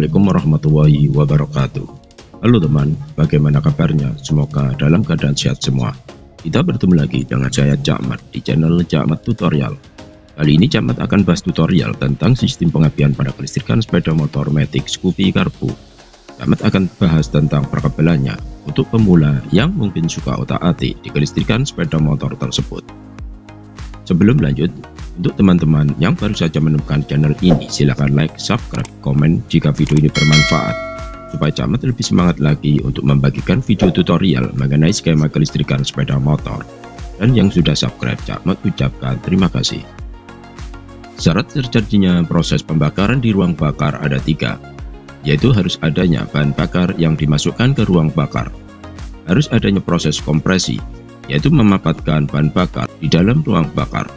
Assalamualaikum warahmatullahi wabarakatuh. Halo teman, bagaimana kabarnya? Semoga dalam keadaan sehat semua. Kita bertemu lagi dengan saya Cakmat di channel Cakmat Tutorial. Kali ini Cakmat akan bahas tutorial tentang sistem pengapian pada kelistrikan sepeda motor Matic Scoopy Carbu. Cakmat akan bahas tentang perkabelannya untuk pemula yang mungkin suka otak-atik di kelistrikan sepeda motor tersebut. Sebelum lanjut, untuk teman-teman yang baru saja menemukan channel ini, silahkan like, subscribe, komen jika video ini bermanfaat, supaya Cakmat lebih semangat lagi untuk membagikan video tutorial mengenai skema kelistrikan sepeda motor. Dan yang sudah subscribe, Cakmat ucapkan terima kasih. Syarat terjadinya proses pembakaran di ruang bakar ada 3, yaitu harus adanya bahan bakar yang dimasukkan ke ruang bakar, harus adanya proses kompresi, yaitu memanfaatkan bahan bakar di dalam ruang bakar,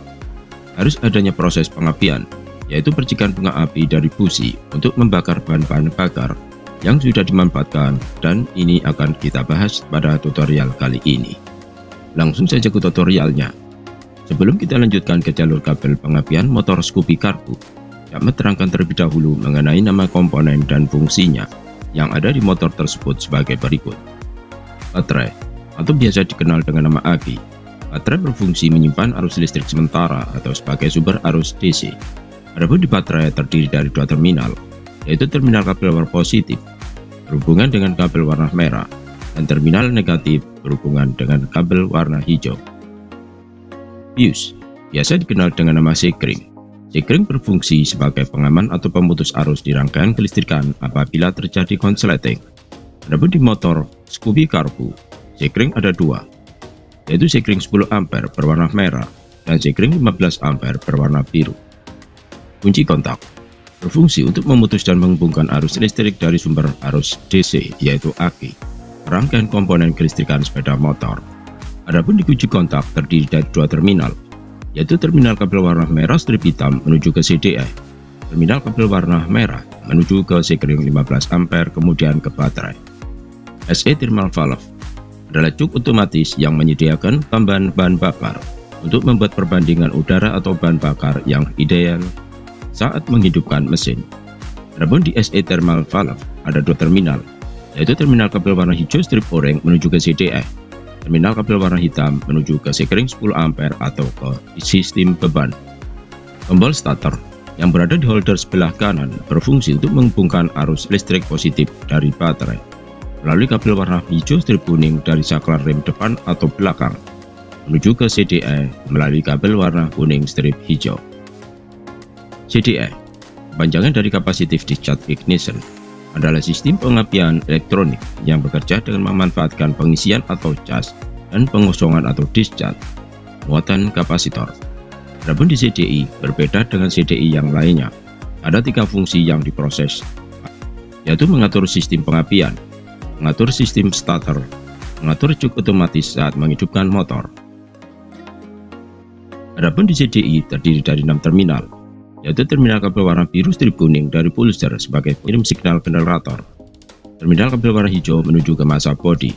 harus adanya proses pengapian, yaitu percikan bunga api dari busi untuk membakar bahan-bahan bakar yang sudah dimanfaatkan, dan ini akan kita bahas pada tutorial kali ini. Langsung saja ke tutorialnya. Sebelum kita lanjutkan ke jalur kabel pengapian motor Scoopy Carbu, Cakmat terangkan terlebih dahulu mengenai nama komponen dan fungsinya yang ada di motor tersebut sebagai berikut. Baterai, atau biasa dikenal dengan nama aki. Baterai berfungsi menyimpan arus listrik sementara atau sebagai sumber arus DC. Adapun di baterai terdiri dari 2 terminal, yaitu terminal kabel warna positif berhubungan dengan kabel warna merah, dan terminal negatif berhubungan dengan kabel warna hijau. Fuse, biasa dikenal dengan nama sekring. Sekring berfungsi sebagai pengaman atau pemutus arus di rangkaian kelistrikan apabila terjadi konsleting. Adapun di motor Scoopy Carbu, sekring ada 2, yaitu sekring 10 ampere berwarna merah dan sekring 15 ampere berwarna biru. Kunci kontak berfungsi untuk memutus dan menghubungkan arus listrik dari sumber arus DC, yaitu aki, rangkaian komponen kelistrikan sepeda motor. Adapun di kunci kontak terdiri dari 2 terminal, yaitu terminal kabel warna merah strip hitam menuju ke CDI, terminal kabel warna merah menuju ke sekring 15 ampere kemudian ke baterai. SE thermal valve adalah cuk otomatis yang menyediakan tambahan bahan bakar untuk membuat perbandingan udara atau bahan bakar yang ideal saat menghidupkan mesin. Adapun di SE thermal valve ada 2 terminal, yaitu terminal kabel warna hijau strip oranye menuju ke CDI, terminal kabel warna hitam menuju ke sekring 10 ampere atau ke sistem beban. Tombol starter yang berada di holder sebelah kanan berfungsi untuk menghubungkan arus listrik positif dari baterai melalui kabel warna hijau strip kuning dari saklar rem depan atau belakang menuju ke CDI melalui kabel warna kuning strip hijau. CDI, panjangan dari Capacitive Discharge Ignition, adalah sistem pengapian elektronik yang bekerja dengan memanfaatkan pengisian atau cas dan pengosongan atau discharge muatan kapasitor. Adapun di CDI berbeda dengan CDI yang lainnya, ada 3 fungsi yang diproses, yaitu mengatur sistem pengapian, mengatur sistem starter, mengatur cuk otomatis saat menghidupkan motor. Adapun di CDI terdiri dari 6 terminal, yaitu terminal kabel warna biru strip kuning dari pulser sebagai pengirim signal generator, terminal kabel warna hijau menuju ke massa bodi,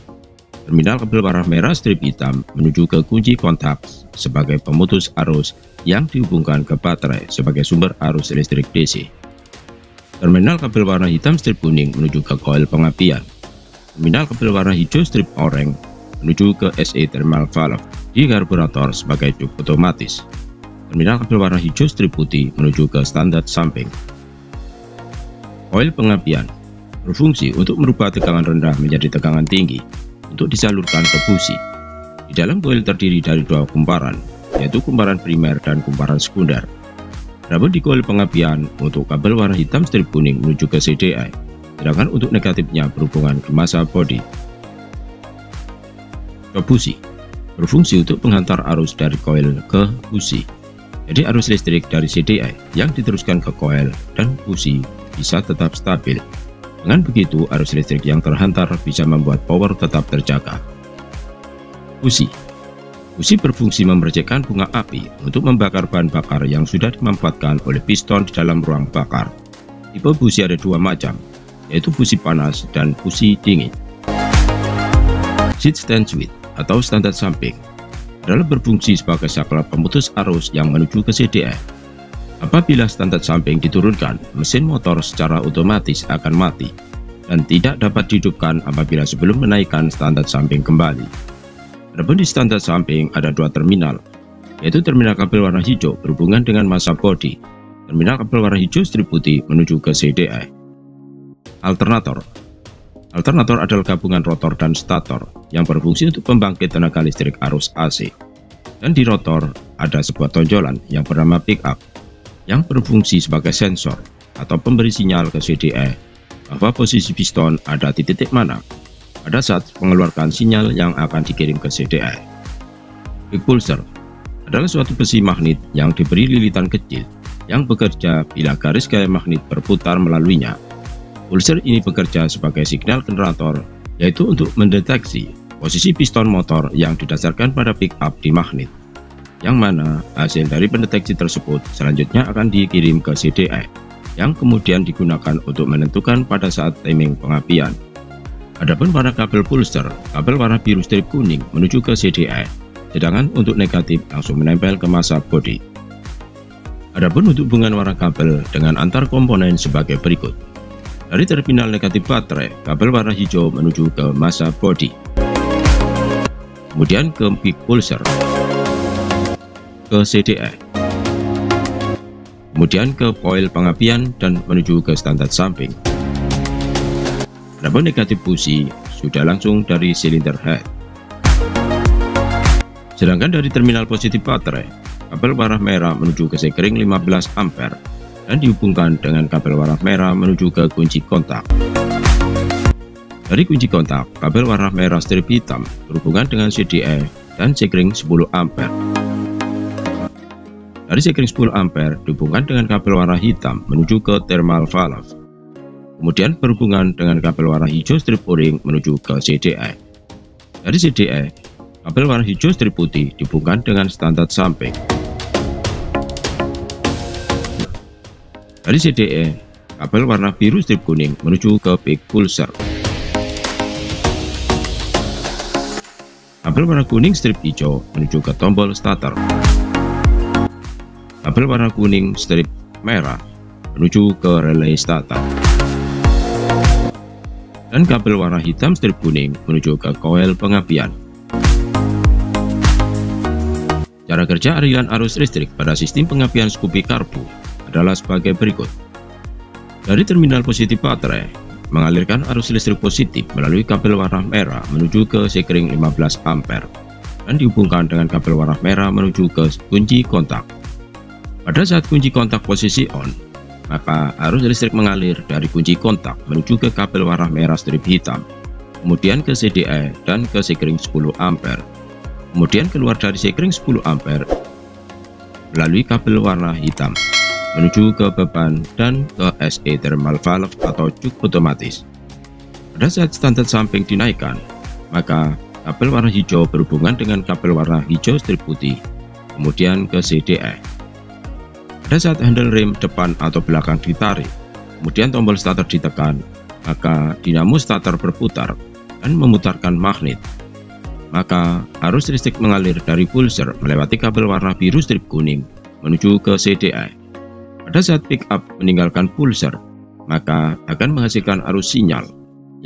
terminal kabel warna merah strip hitam menuju ke kunci kontak sebagai pemutus arus yang dihubungkan ke baterai sebagai sumber arus listrik DC, terminal kabel warna hitam strip kuning menuju ke koil pengapian, terminal kabel warna hijau strip oranye menuju ke SE thermal valve di karburator sebagai cuk otomatis, terminal kabel warna hijau strip putih menuju ke standar samping. Koil pengapian berfungsi untuk merubah tegangan rendah menjadi tegangan tinggi untuk disalurkan ke busi. Di dalam koil terdiri dari 2 kumparan, yaitu kumparan primer dan kumparan sekunder. Adapun di koil pengapian untuk kabel warna hitam strip kuning menuju ke CDI, sedangkan untuk negatifnya berhubungan ke massa bodi. Busi berfungsi untuk menghantar arus dari koil ke busi. Jadi arus listrik dari CDI yang diteruskan ke koil dan busi bisa tetap stabil. Dengan begitu arus listrik yang terhantar bisa membuat power tetap terjaga. Busi berfungsi memercikkan bunga api untuk membakar bahan bakar yang sudah dimanfaatkan oleh piston di dalam ruang bakar. Tipe busi ada 2 macam, yaitu busi panas dan busi dingin. Seat stand switch atau standar samping adalah berfungsi sebagai saklar pemutus arus yang menuju ke CDI. Apabila standar samping diturunkan, mesin motor secara otomatis akan mati dan tidak dapat dihidupkan apabila sebelum menaikkan standar samping kembali. Adapun di standar samping ada dua terminal, yaitu terminal kabel warna hijau berhubungan dengan massa bodi, terminal kabel warna hijau strip putih menuju ke CDE. Alternator adalah gabungan rotor dan stator yang berfungsi untuk pembangkit tenaga listrik arus AC. Dan di rotor ada sebuah tonjolan yang bernama pickup yang berfungsi sebagai sensor atau pemberi sinyal ke CDE bahwa posisi piston ada di titik mana pada saat mengeluarkan sinyal yang akan dikirim ke CDE. Impulser adalah suatu besi magnet yang diberi lilitan kecil yang bekerja bila garis gaya magnet berputar melaluinya. Pulser ini bekerja sebagai signal generator, yaitu untuk mendeteksi posisi piston motor yang didasarkan pada pickup di magnet, yang mana hasil dari pendeteksi tersebut selanjutnya akan dikirim ke CDE, yang kemudian digunakan untuk menentukan pada saat timing pengapian. Adapun pada kabel pulser, kabel warna biru strip kuning menuju ke CDE, sedangkan untuk negatif langsung menempel ke massa bodi. Adapun untuk hubungan warna kabel dengan antar komponen sebagai berikut. Dari terminal negatif baterai, kabel warna hijau menuju ke massa bodi, kemudian ke peak pulser, ke CDE, kemudian ke coil pengapian dan menuju ke standar samping. Adapun negatif busi sudah langsung dari silinder head. Sedangkan dari terminal positif baterai, kabel warna merah menuju ke sekring 15 ampere dan dihubungkan dengan kabel warna merah menuju ke kunci kontak. Dari kunci kontak, kabel warna merah strip hitam berhubungan dengan CDE dan sekring 10 ampere. Dari sekring 10 ampere dihubungkan dengan kabel warna hitam menuju ke thermal valve. Kemudian berhubungan dengan kabel warna hijau strip o-ring menuju ke CDE. Dari CDE, kabel warna hijau strip putih dihubungkan dengan standar samping. Dari CDE, kabel warna biru strip kuning menuju ke peak pulser. Kabel warna kuning strip hijau menuju ke tombol starter. Kabel warna kuning strip merah menuju ke relay starter. Dan kabel warna hitam strip kuning menuju ke coil pengapian. Cara kerja aliran arus listrik pada sistem pengapian Scoopy karbu adalah sebagai berikut. Dari terminal positif baterai, mengalirkan arus listrik positif melalui kabel warna merah menuju ke sekring 15 ampere dan dihubungkan dengan kabel warna merah menuju ke kunci kontak. Pada saat kunci kontak posisi on, maka arus listrik mengalir dari kunci kontak menuju ke kabel warna merah strip hitam, kemudian ke CDE dan ke sekring 10 ampere, kemudian keluar dari sekring 10 ampere melalui kabel warna hitam menuju ke beban dan ke SE thermal valve atau cuk otomatis. Pada saat standar samping dinaikkan, maka kabel warna hijau berhubungan dengan kabel warna hijau strip putih, kemudian ke CDE. Pada saat handle rem depan atau belakang ditarik, kemudian tombol starter ditekan, maka dinamo starter berputar dan memutarkan magnet. Maka arus listrik mengalir dari pulser melewati kabel warna biru strip kuning menuju ke CDE. Pada saat pickup meninggalkan pulser, maka akan menghasilkan arus sinyal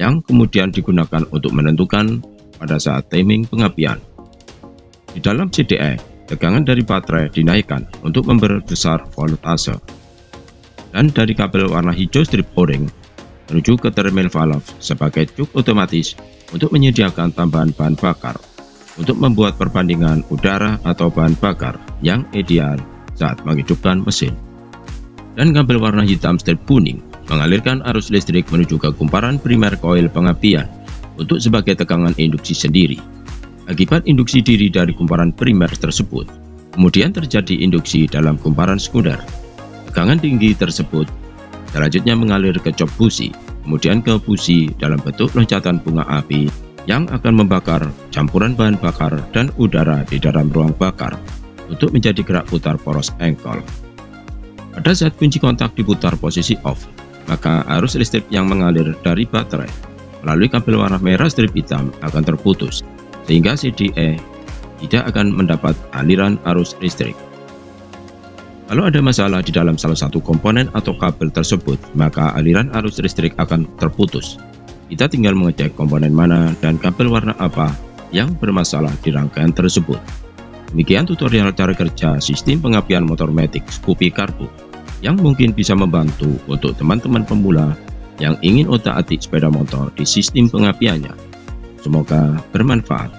yang kemudian digunakan untuk menentukan pada saat timing pengapian. Di dalam CDE, tegangan dari baterai dinaikkan untuk memperbesar voltase. Dan dari kabel warna hijau strip o-ring menuju ke thermal valve sebagai cuk otomatis untuk menyediakan tambahan bahan bakar untuk membuat perbandingan udara atau bahan bakar yang ideal saat menghidupkan mesin. Dan kabel warna hitam strip kuning mengalirkan arus listrik menuju ke kumparan primer coil pengapian untuk sebagai tegangan induksi sendiri. Akibat induksi diri dari kumparan primer tersebut, kemudian terjadi induksi dalam kumparan sekunder. Tegangan tinggi tersebut selanjutnya mengalir ke cop busi, kemudian ke busi dalam bentuk loncatan bunga api yang akan membakar campuran bahan bakar dan udara di dalam ruang bakar untuk menjadi gerak putar poros engkol. Pada saat kunci kontak diputar posisi off, maka arus listrik yang mengalir dari baterai melalui kabel warna merah strip hitam akan terputus, sehingga CDE tidak akan mendapat aliran arus listrik. Kalau ada masalah di dalam salah satu komponen atau kabel tersebut, maka aliran arus listrik akan terputus. Kita tinggal mengecek komponen mana dan kabel warna apa yang bermasalah di rangkaian tersebut. Demikian tutorial cara kerja sistem pengapian motor matic Scoopy Karbu yang mungkin bisa membantu untuk teman-teman pemula yang ingin otak-atik sepeda motor di sistem pengapiannya. Semoga bermanfaat.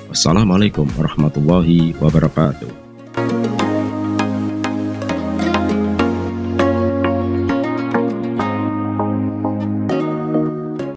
Wassalamualaikum warahmatullahi wabarakatuh.